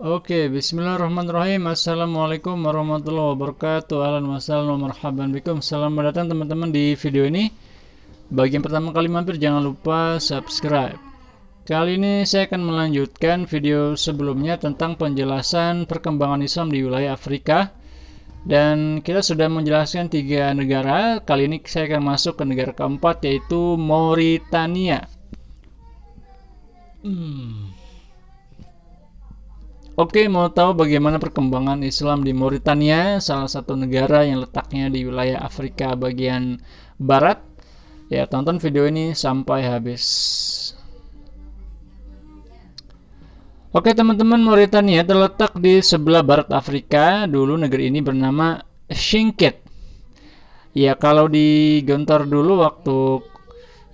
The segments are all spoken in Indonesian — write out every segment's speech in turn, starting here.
Oke, bismillahirrahmanirrahim. Assalamualaikum warahmatullahi wabarakatuh. Ahlan wa sahlan wa marhaban bikum. Selamat datang teman-teman di video ini. Bagi yang pertama kali mampir, jangan lupa subscribe. Kali ini saya akan melanjutkan video sebelumnya tentang penjelasan perkembangan Islam di wilayah Afrika. Dan kita sudah menjelaskan 3 negara. Kali ini saya akan masuk ke negara keempat, yaitu Mauritania. Oke, mau tahu bagaimana perkembangan Islam di Mauritania, salah satu negara yang letaknya di wilayah Afrika bagian barat? Ya, tonton video ini sampai habis. Oke teman-teman, Mauritania terletak di sebelah barat Afrika. Dulu negeri ini bernama Singkit. Ya, kalau di Gontor dulu, waktu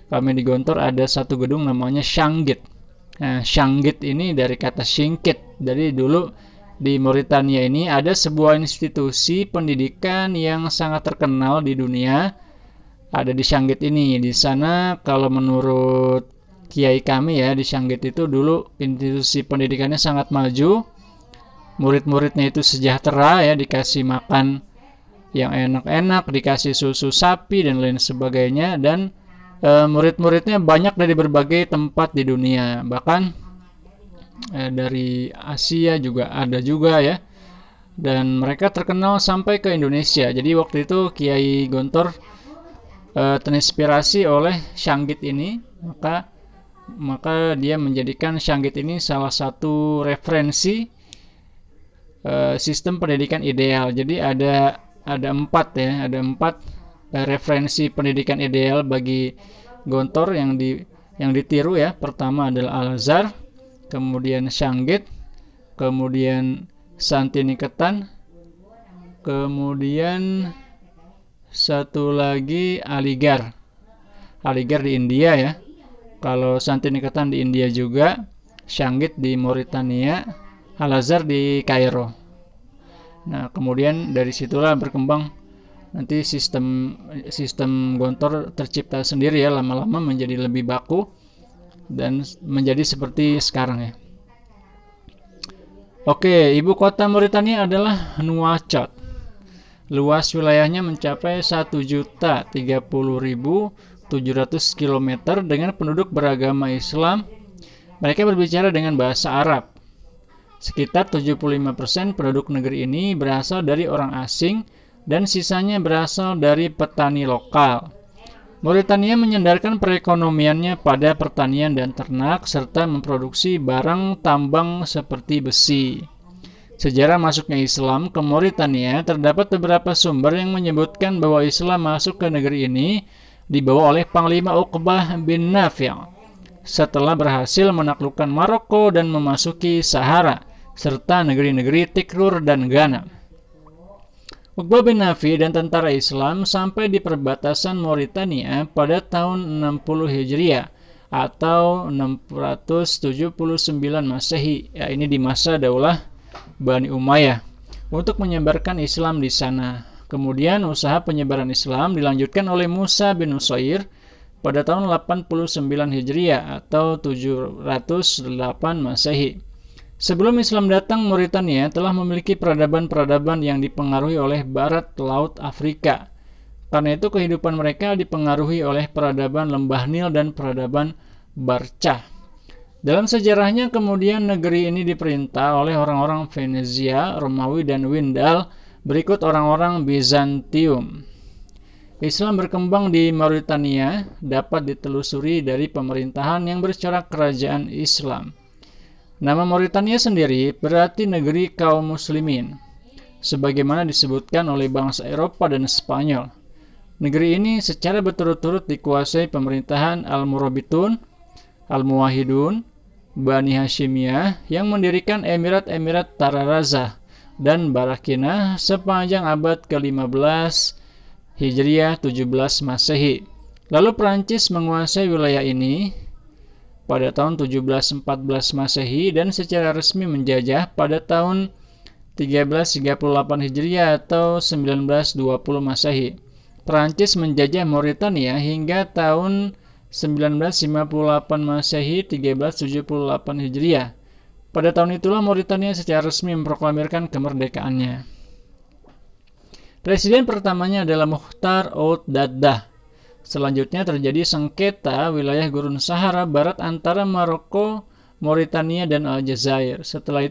kami di Gontor, ada satu gedung namanya Shanggit. Nah, Shanggit ini dari kata Singkit. Jadi dulu di Mauritania ini ada sebuah institusi pendidikan yang sangat terkenal di dunia. Ada di Shanggit ini. Di sana kalau menurut kiai kami ya, di Shanggit itu dulu institusi pendidikannya sangat maju. Murid-muridnya itu sejahtera ya, dikasih makan yang enak-enak, dikasih susu sapi dan lain sebagainya, dan murid-muridnya banyak dari berbagai tempat di dunia, bahkan dari Asia juga ada juga ya, dan mereka terkenal sampai ke Indonesia. Jadi waktu itu Kiai Gontor terinspirasi oleh Shanggit ini, maka dia menjadikan Shanggit ini salah satu referensi sistem pendidikan ideal. Jadi ada 4 ya, ada 4 referensi pendidikan ideal bagi Gontor yang ditiru ya. Pertama adalah Al-Azhar, kemudian Shanggit, kemudian Santiniketan, kemudian satu lagi Aligarh. Aligarh di India ya. Kalau Santiniketan di India juga, Shanggit di Mauritania, Al-Azhar di Kairo. Nah, kemudian dari situlah berkembang nanti sistem Gontor tercipta sendiri ya, lama-lama menjadi lebih baku dan menjadi seperti sekarang ya. Oke, ibu kota Mauritania adalah Nouakchott. Luas wilayahnya mencapai 1.030.700 km dengan penduduk beragama Islam. Mereka berbicara dengan bahasa Arab. Sekitar 75% penduduk negeri ini berasal dari orang asing dan sisanya berasal dari petani lokal. Mauritania menyandarkan perekonomiannya pada pertanian dan ternak serta memproduksi barang tambang seperti besi. Sejarah masuknya Islam ke Mauritania, terdapat beberapa sumber yang menyebutkan bahwa Islam masuk ke negeri ini dibawa oleh Panglima Uqbah bin Nafi' setelah berhasil menaklukkan Maroko dan memasuki Sahara serta negeri-negeri Tikrur dan Ghana. Uqbah bin Nafi dan tentara Islam sampai di perbatasan Mauritania pada tahun 60 Hijriah atau 679 Masehi. Ya, ini di masa Daulah Bani Umayyah untuk menyebarkan Islam di sana. Kemudian usaha penyebaran Islam dilanjutkan oleh Musa bin Nusair pada tahun 89 Hijriah atau 708 Masehi. Sebelum Islam datang, Mauritania telah memiliki peradaban-peradaban yang dipengaruhi oleh barat laut Afrika. Karena itu kehidupan mereka dipengaruhi oleh peradaban Lembah Nil dan peradaban Barcah. Dalam sejarahnya kemudian negeri ini diperintah oleh orang-orang Venezia, Romawi, dan Windal berikut orang-orang Bizantium. Islam berkembang di Mauritania dapat ditelusuri dari pemerintahan yang bercorak kerajaan Islam. Nama Mauritania sendiri berarti negeri kaum muslimin, sebagaimana disebutkan oleh bangsa Eropa dan Spanyol. Negeri ini secara berturut-turut dikuasai pemerintahan Al-Murabitun, Al-Muwahhidun, Bani Hashimiyah yang mendirikan Emirat-Emirat Tararazah dan Barakinah sepanjang abad ke-15 Hijriah 17 Masehi. Lalu Prancis menguasai wilayah ini pada tahun 1714 Masehi dan secara resmi menjajah pada tahun 1338 Hijriah atau 1920 Masehi. Prancis menjajah Mauritania hingga tahun 1958 Masehi 1378 Hijriah. Pada tahun itulah Mauritania secara resmi memproklamirkan kemerdekaannya. Presiden pertamanya adalah Mukhtar Ould Daddah. Selanjutnya terjadi sengketa wilayah Gurun Sahara Barat antara Maroko, Mauritania, dan Aljazair. Setelah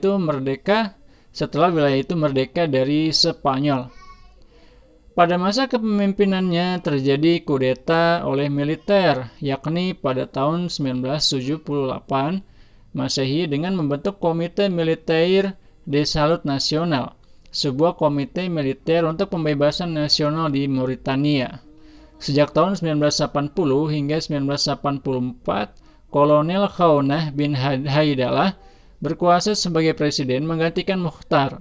wilayah itu merdeka dari Spanyol. Pada masa kepemimpinannya terjadi kudeta oleh militer, yakni pada tahun 1978 Masehi dengan membentuk Komite Militaire de Salut National, sebuah komite militer untuk pembebasan nasional di Mauritania. Sejak tahun 1980 hingga 1984, Kolonel Khaunah bin Haidalah berkuasa sebagai presiden menggantikan Mukhtar.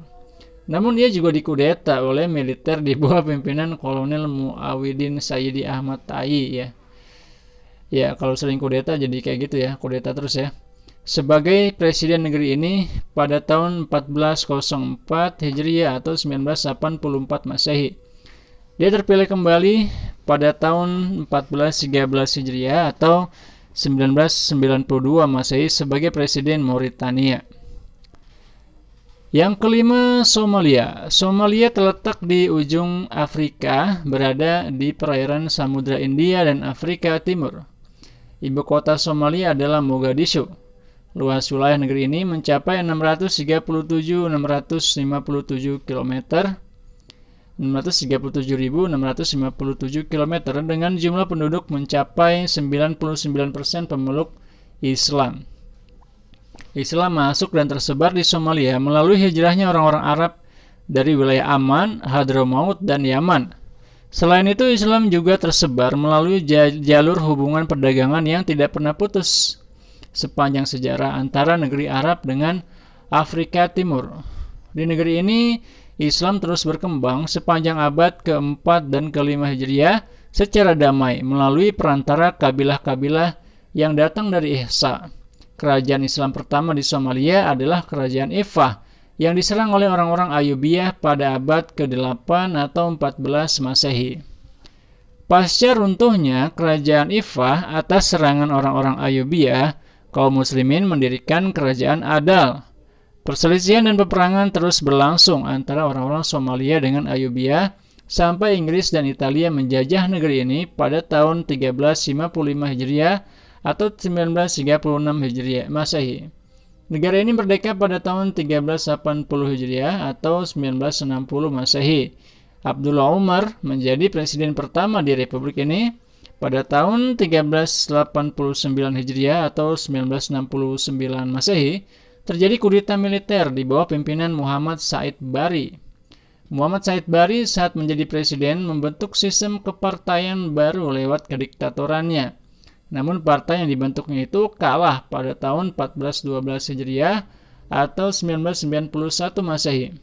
Namun dia juga dikudeta oleh militer di bawah pimpinan Kolonel Muawidin Sayyidi Ahmad Tai ya. Ya, kalau sering kudeta jadi kayak gitu ya, kudeta terus ya. Sebagai presiden negeri ini pada tahun 1404 Hijriah atau 1984 Masehi. Dia terpilih kembali pada tahun 1413 Hijriah atau 1992 Masehi sebagai presiden Mauritania. Yang kelima, Somalia. Somalia terletak di ujung Afrika, berada di perairan Samudra India dan Afrika Timur. Ibu kota Somalia adalah Mogadishu. Luas wilayah negeri ini mencapai 637.657 km, 637.657 km dengan jumlah penduduk mencapai 99% pemeluk Islam. Islam masuk dan tersebar di Somalia melalui hijrahnya orang-orang Arab dari wilayah Aman, Hadramaut, dan Yaman. Selain itu, Islam juga tersebar melalui jalur hubungan perdagangan yang tidak pernah putus sepanjang sejarah antara negeri Arab dengan Afrika Timur. Di negeri ini, Islam terus berkembang sepanjang abad ke-4 dan ke-5 Hijriah secara damai melalui perantara kabilah-kabilah yang datang dari Ihsa. Kerajaan Islam pertama di Somalia adalah Kerajaan Ifah yang diserang oleh orang-orang Ayyubiyah pada abad ke-8 atau 14 Masehi. Pasca runtuhnya Kerajaan Ifah atas serangan orang-orang Ayyubiyah, kaum muslimin mendirikan Kerajaan Adal. Perselisihan dan peperangan terus berlangsung antara orang-orang Somalia dengan Ayyubiyah sampai Inggris dan Italia menjajah negeri ini pada tahun 1355 Hijriah atau 1936 Hijriah Masehi. Negara ini merdeka pada tahun 1380 Hijriah atau 1960 Masehi. Abdullah Umar menjadi presiden pertama di republik ini pada tahun 1389 Hijriah atau 1969 Masehi. Terjadi kudeta militer di bawah pimpinan Muhammad Said Barre. Muhammad Said Barre saat menjadi presiden membentuk sistem kepartaian baru lewat kediktatorannya. Namun partai yang dibentuknya itu kalah pada tahun 1412 Hijriah atau 1991 Masehi.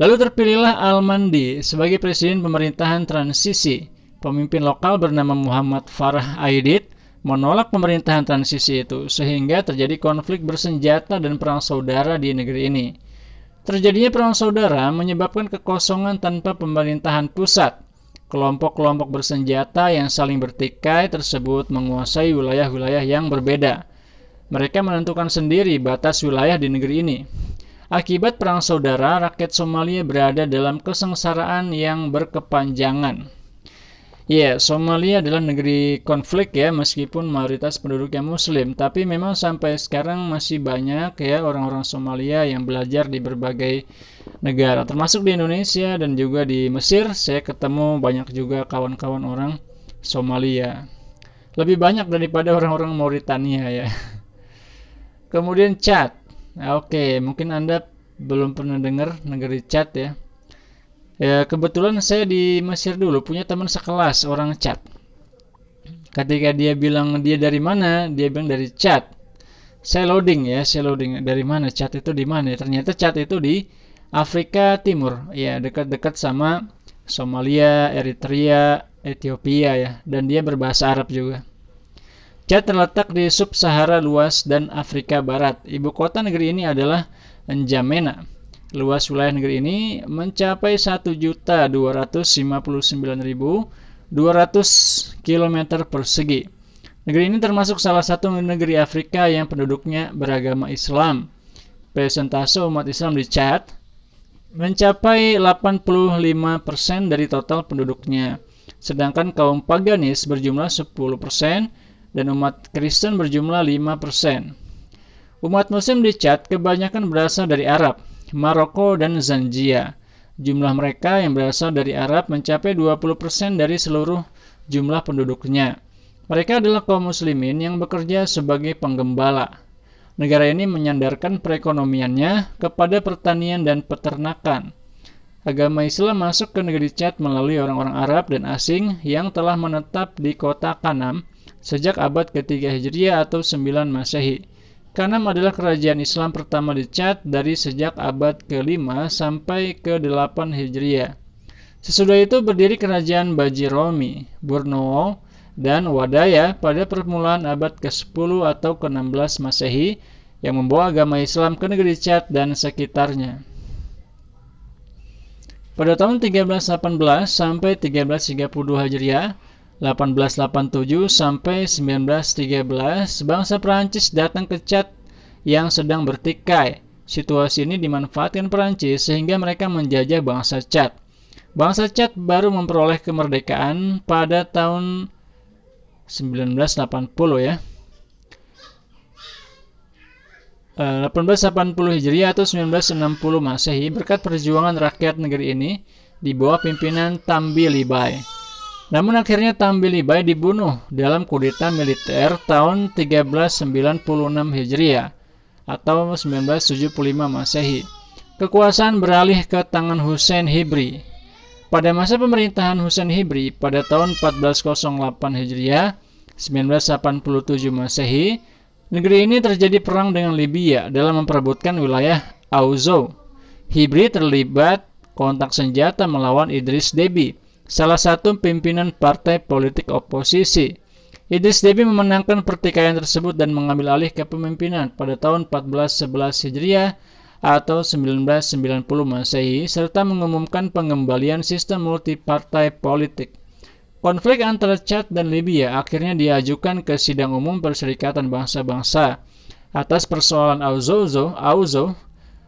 Lalu terpilihlah Al-Mandi sebagai presiden pemerintahan transisi. Pemimpin lokal bernama Muhammad Farah Aidid menolak pemerintahan transisi itu sehingga terjadi konflik bersenjata dan perang saudara di negeri ini. Terjadinya perang saudara menyebabkan kekosongan tanpa pemerintahan pusat. Kelompok-kelompok bersenjata yang saling bertikai tersebut menguasai wilayah-wilayah yang berbeda. Mereka menentukan sendiri batas wilayah di negeri ini. Akibat perang saudara, rakyat Somalia berada dalam kesengsaraan yang berkepanjangan. Ya, Somalia adalah negeri konflik ya, meskipun mayoritas penduduknya Muslim, tapi memang sampai sekarang masih banyak ya orang-orang Somalia yang belajar di berbagai negara, termasuk di Indonesia dan juga di Mesir. Saya ketemu banyak juga kawan-kawan orang Somalia, lebih banyak daripada orang-orang Mauritania ya. Kemudian Chad. Oke, mungkin Anda belum pernah dengar negeri Chad ya. Ya, kebetulan saya di Mesir dulu punya teman sekelas orang Chad. Ketika dia bilang dia dari mana, dia bilang dari Chad. Saya loading dari mana, Chad itu di mana? Ternyata Chad itu di Afrika Timur, ya dekat-dekat sama Somalia, Eritrea, Ethiopia ya, dan dia berbahasa Arab juga. Chad terletak di sub-Sahara luas dan Afrika Barat. Ibu kota negeri ini adalah N'Djamena. Luas wilayah negeri ini mencapai 1.259.200 km persegi. Negeri ini termasuk salah satu negeri Afrika yang penduduknya beragama Islam. Persentase umat Islam di Chad mencapai 85% dari total penduduknya, sedangkan kaum paganis berjumlah 10% dan umat Kristen berjumlah 5%. Umat Muslim di Chad kebanyakan berasal dari Arab, Maroko, dan Zanjia. Jumlah mereka yang berasal dari Arab mencapai 20% dari seluruh jumlah penduduknya. Mereka adalah kaum muslimin yang bekerja sebagai penggembala. Negara ini menyandarkan perekonomiannya kepada pertanian dan peternakan. Agama Islam masuk ke negeri Chad melalui orang-orang Arab dan asing yang telah menetap di kota Kanam sejak abad ke-3 Hijriah atau 9 Masehi. Kanam adalah kerajaan Islam pertama di Chad dari sejak abad ke-5 sampai ke-8 Hijriah. Sesudah itu berdiri kerajaan Bajiromi, Borneo, dan Wadaya pada permulaan abad ke-10 atau ke-16 Masehi yang membawa agama Islam ke negeri Chad dan sekitarnya. Pada tahun 1318 sampai 1332 Hijriah, 1887 sampai 1913, bangsa Perancis datang ke Chad yang sedang bertikai. Situasi ini dimanfaatkan Perancis sehingga mereka menjajah bangsa Chad. Bangsa Chad baru memperoleh kemerdekaan pada tahun 1980 ya. 1880 Hijriah atau 1960 Masehi berkat perjuangan rakyat negeri ini di bawah pimpinan Tambi Libai. Namun akhirnya Tambi Libai dibunuh dalam kudeta militer tahun 1396 Hijriah atau 1975 Masehi. Kekuasaan beralih ke tangan Hussein Hibri. Pada masa pemerintahan Hussein Hibri pada tahun 1408 Hijriah, 1987 Masehi, negeri ini terjadi perang dengan Libya dalam memperebutkan wilayah Auzo. Hibri terlibat kontak senjata melawan Idris Deby, salah satu pimpinan partai politik oposisi. Idris Deby memenangkan pertikaian tersebut dan mengambil alih kepemimpinan pada tahun 1411 Hijriah atau 1990 Masehi serta mengumumkan pengembalian sistem multipartai politik. Konflik antara Chad dan Libya akhirnya diajukan ke Sidang Umum Perserikatan Bangsa-Bangsa atas persoalan Auzo.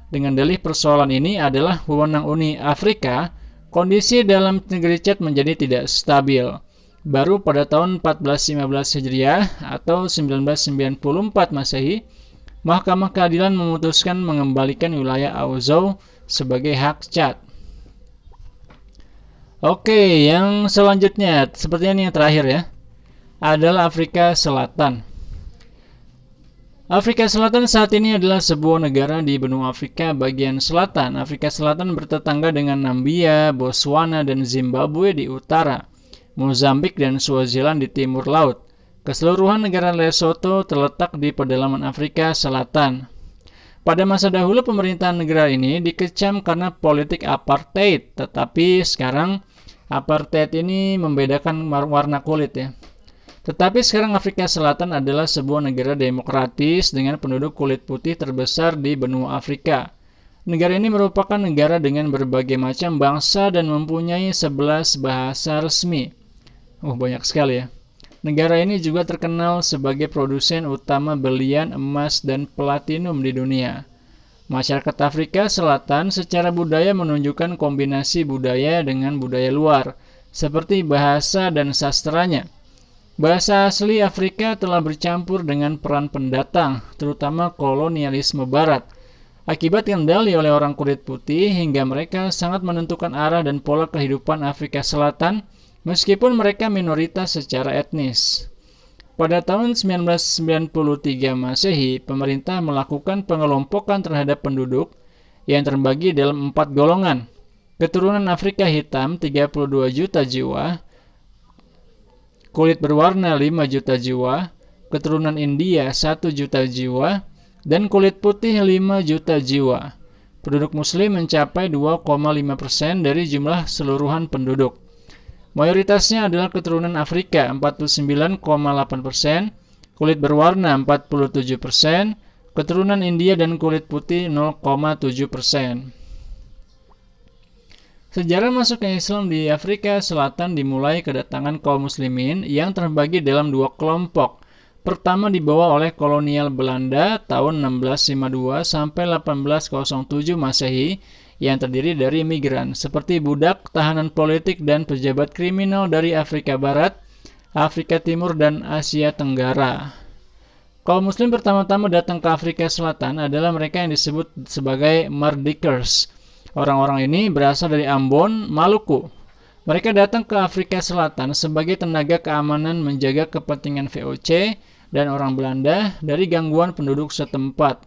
Dengan dalih persoalan ini adalah wewenang Uni Afrika. Kondisi dalam negeri Chad menjadi tidak stabil. Baru pada tahun 1415 Hijriah atau 1994 Masehi, Mahkamah Keadilan memutuskan mengembalikan wilayah Auzo sebagai hak Chad. Oke, yang selanjutnya, sepertinya ini yang terakhir ya, adalah Afrika Selatan. Afrika Selatan saat ini adalah sebuah negara di benua Afrika bagian selatan. Afrika Selatan bertetangga dengan Nambia, Botswana, dan Zimbabwe di utara, Mozambik dan Swaziland di timur laut. Keseluruhan negara Lesotho terletak di pedalaman Afrika Selatan. Pada masa dahulu pemerintahan negara ini dikecam karena politik apartheid, tetapi sekarang apartheid ini membedakan warna kulit ya. Tetapi sekarang Afrika Selatan adalah sebuah negara demokratis dengan penduduk kulit putih terbesar di benua Afrika. Negara ini merupakan negara dengan berbagai macam bangsa dan mempunyai 11 bahasa resmi. Banyak sekali ya. Negara ini juga terkenal sebagai produsen utama berlian, emas, dan platinum di dunia. Masyarakat Afrika Selatan secara budaya menunjukkan kombinasi budaya dengan budaya luar, seperti bahasa dan sastranya. Bahasa asli Afrika telah bercampur dengan peran pendatang, terutama kolonialisme barat. Akibat kendali oleh orang kulit putih hingga mereka sangat menentukan arah dan pola kehidupan Afrika Selatan, meskipun mereka minoritas secara etnis. Pada tahun 1993 Masehi, pemerintah melakukan pengelompokan terhadap penduduk yang terbagi dalam 4 golongan. Keturunan Afrika hitam 32 juta jiwa, kulit berwarna 5 juta jiwa, keturunan India 1 juta jiwa, dan kulit putih 5 juta jiwa. Penduduk muslim mencapai 2,5% dari jumlah seluruhan penduduk. Mayoritasnya adalah keturunan Afrika 49,8%, kulit berwarna 47%, keturunan India dan kulit putih 0,7%. Sejarah masuknya Islam di Afrika Selatan dimulai kedatangan kaum muslimin yang terbagi dalam 2 kelompok. pertama dibawa oleh kolonial Belanda tahun 1652 sampai 1807 Masehi yang terdiri dari migran seperti budak, tahanan politik, dan pejabat kriminal dari Afrika Barat, Afrika Timur, dan Asia Tenggara. Kaum muslim pertama-tama datang ke Afrika Selatan adalah mereka yang disebut sebagai Mardikers. Orang-orang ini berasal dari Ambon, Maluku. Mereka datang ke Afrika Selatan sebagai tenaga keamanan menjaga kepentingan VOC dan orang Belanda dari gangguan penduduk setempat.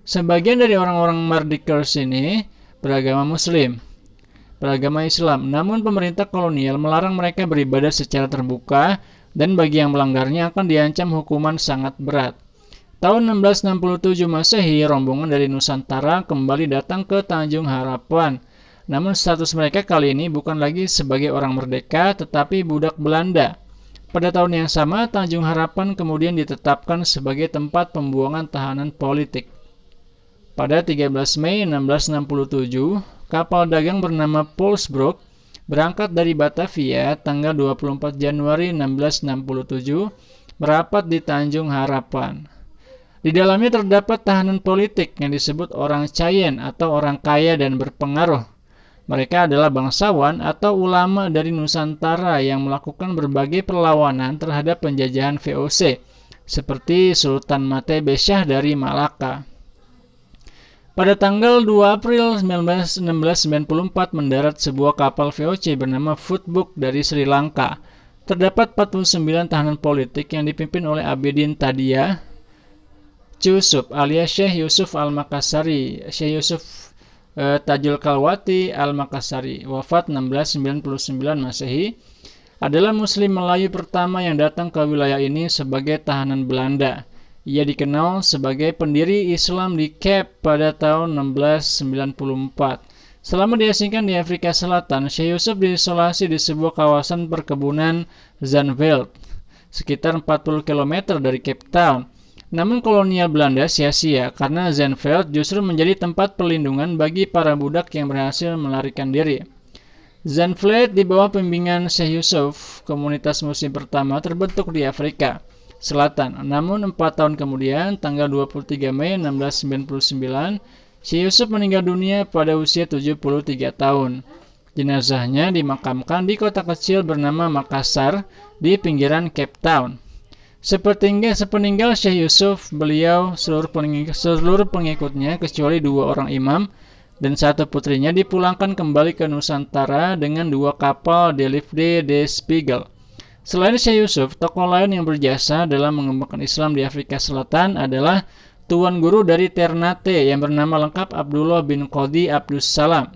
Sebagian dari orang-orang Mardikers ini beragama Muslim, beragama Islam, namun pemerintah kolonial melarang mereka beribadah secara terbuka dan bagi yang melanggarnya akan diancam hukuman sangat berat. Tahun 1667 Masehi, rombongan dari Nusantara kembali datang ke Tanjung Harapan. Namun status mereka kali ini bukan lagi sebagai orang merdeka, tetapi budak Belanda. Pada tahun yang sama, Tanjung Harapan kemudian ditetapkan sebagai tempat pembuangan tahanan politik. Pada 13 Mei 1667, kapal dagang bernama Polsbroek berangkat dari Batavia tanggal 24 Januari 1667 merapat di Tanjung Harapan. Di dalamnya terdapat tahanan politik yang disebut orang Cayen atau orang kaya dan berpengaruh. Mereka adalah bangsawan atau ulama dari Nusantara yang melakukan berbagai perlawanan terhadap penjajahan VOC, seperti Sultan Matebe Shah dari Malaka. Pada tanggal 2 April 1694 mendarat sebuah kapal VOC bernama Footbook dari Sri Lanka. Terdapat 49 tahanan politik yang dipimpin oleh Abidin Tadia Yusuf alias Syekh Yusuf Al-Makassari. Syekh Yusuf Tajul Kalwati Al-Makassari, wafat 1699 Masehi, adalah Muslim Melayu pertama yang datang ke wilayah ini sebagai tahanan Belanda. Ia dikenal sebagai pendiri Islam di Cape pada tahun 1694. Selama diasingkan di Afrika Selatan, Syekh Yusuf diisolasi di sebuah kawasan perkebunan Zandveld, sekitar 40 km dari Cape Town. Namun kolonial Belanda sia-sia karena Zandveld justru menjadi tempat perlindungan bagi para budak yang berhasil melarikan diri. Zandveld di bawah pembimbingan Syekh Yusuf, komunitas muslim pertama terbentuk di Afrika Selatan. Namun 4 tahun kemudian, tanggal 23 Mei 1699, Syekh Yusuf meninggal dunia pada usia 73 tahun. Jenazahnya dimakamkan di kota kecil bernama Makassar di pinggiran Cape Town. Sepeninggal Syekh Yusuf, beliau seluruh pengikutnya kecuali 2 orang imam dan 1 putrinya dipulangkan kembali ke Nusantara dengan 2 kapal Delifde de Spiegel. Selain Syekh Yusuf, tokoh lain yang berjasa dalam mengembangkan Islam di Afrika Selatan adalah Tuan Guru dari Ternate yang bernama lengkap Abdullah bin Qadi Abdus Salam.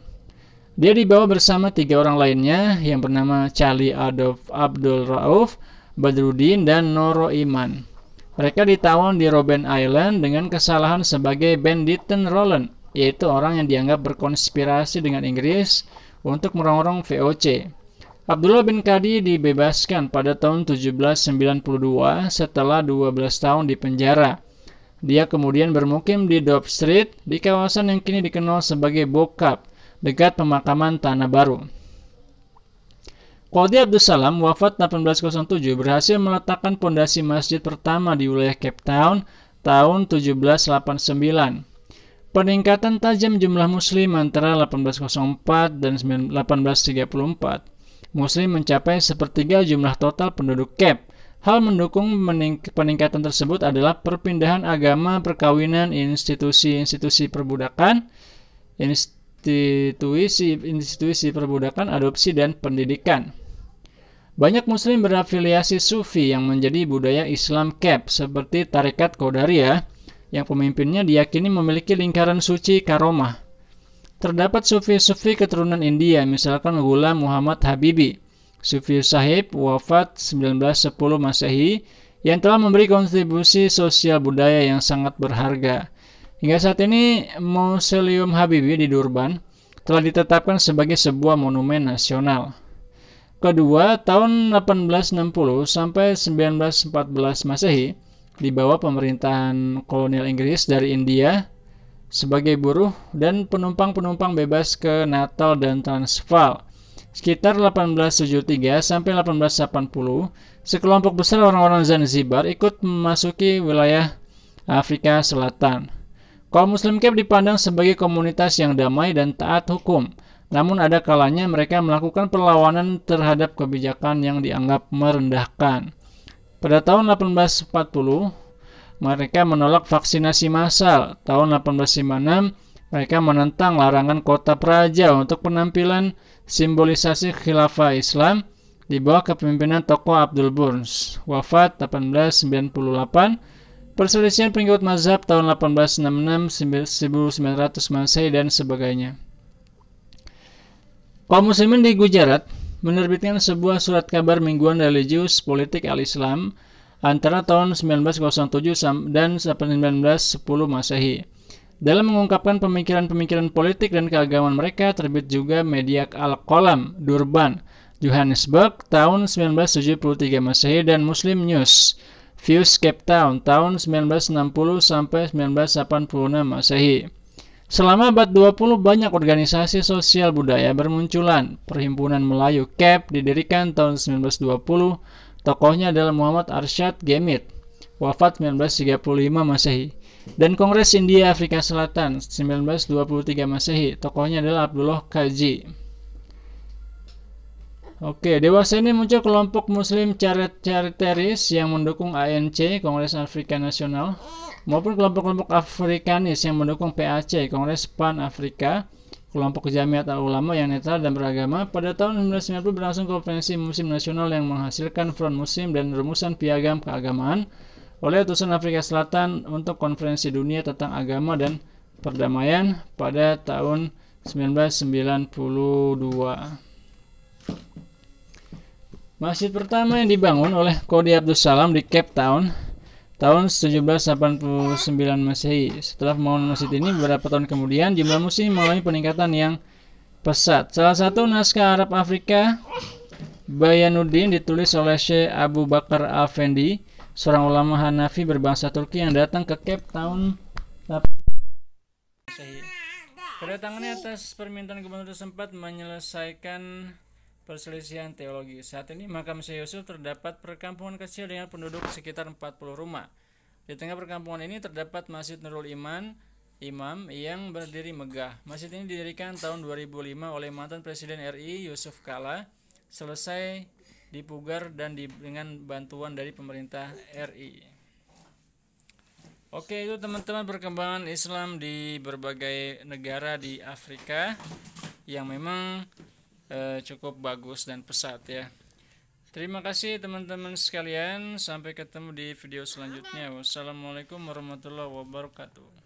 Dia dibawa bersama 3 orang lainnya yang bernama Cali Abdul Rauf, Badruddin, dan Noro Iman. Mereka ditawan di Robben Island dengan kesalahan sebagai banditen Roland, yaitu orang yang dianggap berkonspirasi dengan Inggris untuk merongrong VOC. Abdullah bin Qadi dibebaskan pada tahun 1792 setelah 12 tahun di penjara. Dia kemudian bermukim di Dobb Street di kawasan yang kini dikenal sebagai Bokap, dekat pemakaman Tanah Baru. Qadi Abdus Salam wafat 1807 berhasil meletakkan pondasi masjid pertama di wilayah Cape Town tahun 1789. Peningkatan tajam jumlah muslim antara 1804 dan 1834. Muslim mencapai sepertiga jumlah total penduduk Cape. Hal mendukung peningkatan tersebut adalah perpindahan agama, perkawinan, institusi perbudakan, institusi perbudakan, adopsi, dan pendidikan. Banyak muslim berafiliasi sufi yang menjadi budaya Islam Cape seperti Tarekat Qadariyah yang pemimpinnya diyakini memiliki lingkaran suci karomah. Terdapat sufi-sufi keturunan India, misalkan Ghulam Muhammad Habibi, Sufi Sahib, wafat 1910 Masehi, yang telah memberi kontribusi sosial budaya yang sangat berharga. Hingga saat ini, Mausoleum Habibi di Durban telah ditetapkan sebagai sebuah monumen nasional. Kedua, tahun 1860 sampai 1914 Masehi, di bawah pemerintahan kolonial Inggris dari India, sebagai buruh dan penumpang-penumpang bebas ke Natal dan Transvaal. Sekitar 1873 sampai 1880, sekelompok besar orang-orang Zanzibar ikut memasuki wilayah Afrika Selatan. Kaum Muslim Cape dipandang sebagai komunitas yang damai dan taat hukum. Namun ada kalanya mereka melakukan perlawanan terhadap kebijakan yang dianggap merendahkan. Pada tahun 1840, mereka menolak vaksinasi massal. Tahun 1856, mereka menentang larangan kota Praja untuk penampilan simbolisasi khilafah Islam di bawah kepemimpinan tokoh Abdul Burns. Wafat 1898. Perselisihan pengikut mazhab tahun 1866, 1900 Masehi dan sebagainya. Kaum muslimin di Gujarat menerbitkan sebuah surat kabar mingguan religius politik al-Islam antara tahun 1907 dan 1910 Masehi. Dalam mengungkapkan pemikiran-pemikiran politik dan keagamaan mereka, terbit juga media Al-Qalam, Durban, Johannesburg, tahun 1973 Masehi dan Muslim News, Views Cape Town, tahun 1960 sampai 1986 Masehi. Selama abad 20, banyak organisasi sosial budaya bermunculan. Perhimpunan Melayu Cape didirikan tahun 1920, tokohnya adalah Muhammad Arsyad Gemit, wafat 1935 Masehi. Dan Kongres India Afrika Selatan 1923 Masehi, tokohnya adalah Abdullah Kaji. Oke, dewasa ini muncul kelompok Muslim Charitaris yang mendukung ANC, Kongres Afrika Nasional, maupun kelompok-kelompok Afrikanis yang mendukung PAC, Kongres Pan Afrika, kelompok Jamiat Ulama yang netral dan beragama. Pada tahun 1990 berlangsung konferensi Muslim Nasional yang menghasilkan Front Muslim dan rumusan piagam keagamaan oleh utusan Afrika Selatan untuk Konferensi Dunia tentang Agama dan Perdamaian pada tahun 1992. Masjid pertama yang dibangun oleh Qadi Abdus Salam di Cape Town tahun 1789 Masehi. Setelah pembangunan masjid ini, beberapa tahun kemudian jumlah muslim mengalami peningkatan yang pesat. Salah satu naskah Arab Afrika, Bayanuddin, ditulis oleh Syekh Abu Bakar Al-Fendi, seorang ulama Hanafi berbangsa Turki yang datang ke Cape Town Masehi. Kedatangannya atas permintaan gubernur sempat menyelesaikan perselisihan teologi. Saat ini makam Syekh Yusuf terdapat perkampungan kecil dengan penduduk sekitar 40 rumah. Di tengah perkampungan ini terdapat Masjid Nurul Iman, Imam yang berdiri megah. Masjid ini didirikan tahun 2005 oleh mantan Presiden RI Yusuf Kala, selesai dipugar dan dengan bantuan dari pemerintah RI. Oke, itu teman-teman perkembangan Islam di berbagai negara di Afrika yang memang cukup bagus dan pesat ya. Terima kasih teman-teman sekalian, sampai ketemu di video selanjutnya. Wassalamualaikum warahmatullahi wabarakatuh.